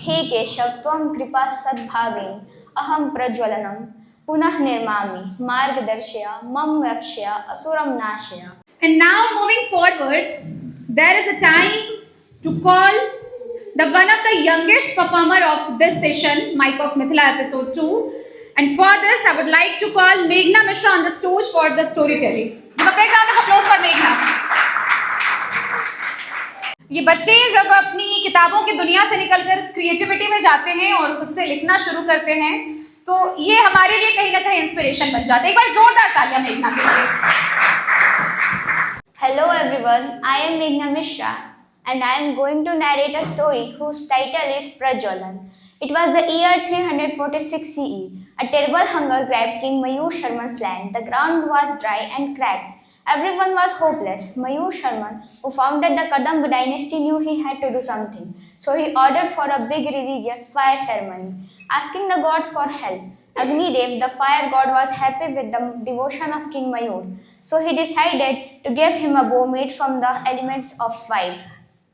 हे केशव त्वं कृपा सद्भावेन अहं प्रज्वलनं पुनः निर्मामि मार्गदर्शय मम रक्षय असुरं नाशय. And now moving forward, there is a time to call the one of the youngest performer of this session, Mic of Mithila episode 2. And for this, I would like to call Meghna Mishra on the stage for the storytelling. Give a big round of applause for Meghna. ये बच्चे जब अपनी किताबों की दुनिया से निकलकर creativity में जाते हैं और खुद से लिखना शुरू करते हैं तो ये हमारे लिए कहीं ना कहीं इंस्पिरेशन बन जाते हैं. एक बार जोरदार तालियां मेघना के लिए. Hello everyone, I am Meghna Mishra and I am going to narrate a story whose title is Prajwalan. It was the year 346 CE. A terrible hunger grabbed King Mayur Sharman's land. The ground was dry and cracked. Everyone was hopeless. Mayur Sharman, who founded the Kadamba dynasty, knew he had to do something. So he ordered for a big religious fire ceremony, asking the gods for help. Agnidev, the fire god, was happy with the devotion of King Mayur. So he decided to give him a bow made from the elements of 5.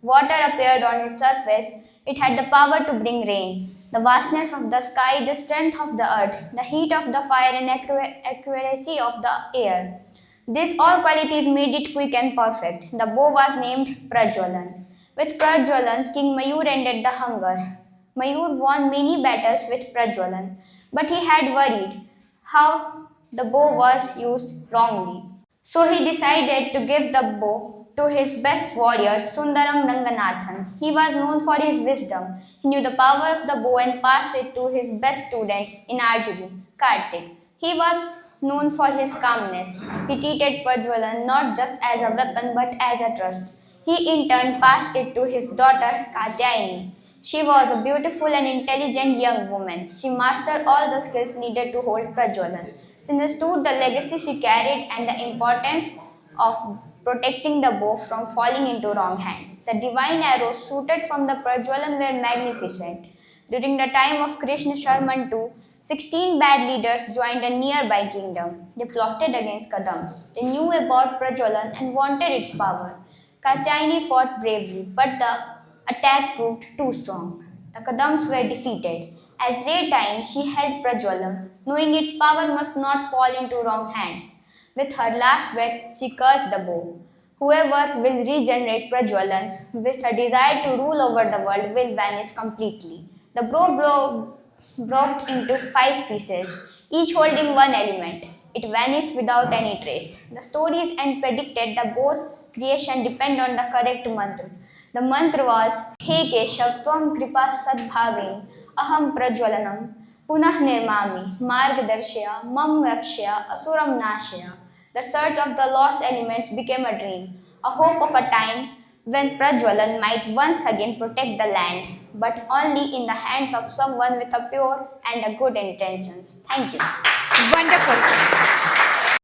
Water appeared on its surface. It had the power to bring rain. The vastness of the sky, the strength of the earth, the heat of the fire and accuracy of the air. These all qualities made it quick and perfect. The bow was named Prajwalan. With Prajwalan, King Mayur ended the hunger. Mayur won many battles with Prajwalan, but he had worried how the bow was used wrongly. So he decided to give the bow to his best warrior, Sundaram Ranganathan. He was known for his wisdom. He knew the power of the bow and passed it to his best student in archery, Kartik. He was known for his calmness. He treated Prajwalan not just as a weapon but as a trust. He in turn passed it to his daughter, Katyayani. She was a beautiful and intelligent young woman. She mastered all the skills needed to hold Prajwalan. She understood the legacy she carried and the importance of protecting the bow from falling into wrong hands. The divine arrows shooted from the Prajwalan were magnificent. During the time of Krishna Sharman II, 16 bad leaders joined a nearby kingdom. They plotted against Kadams. They knew about Prajwalan and wanted its power. Katyayani fought bravely, but the attack proved too strong. The Kadams were defeated. As late time, she held Prajwalan, knowing its power must not fall into wrong hands. With her last breath, she cursed the bow. Whoever will regenerate Prajwalan with a desire to rule over the world will vanish completely. The bow broke into 5 pieces, each holding one element. It vanished without any trace. The stories and predicted the bow's creation depend on the correct mantra. The mantra was, He Keshav Tvam Kripa Sadbhaven Aham Prajwalanam Punah Nirmami Margdarshaya Mam Rakshaya Asuram Nashaya. The search of the lost elements became a dream, a hope of a time when Prajwalan might once again protect the land, but only in the hands of someone with a pure and a good intentions. Thank you. Wonderful.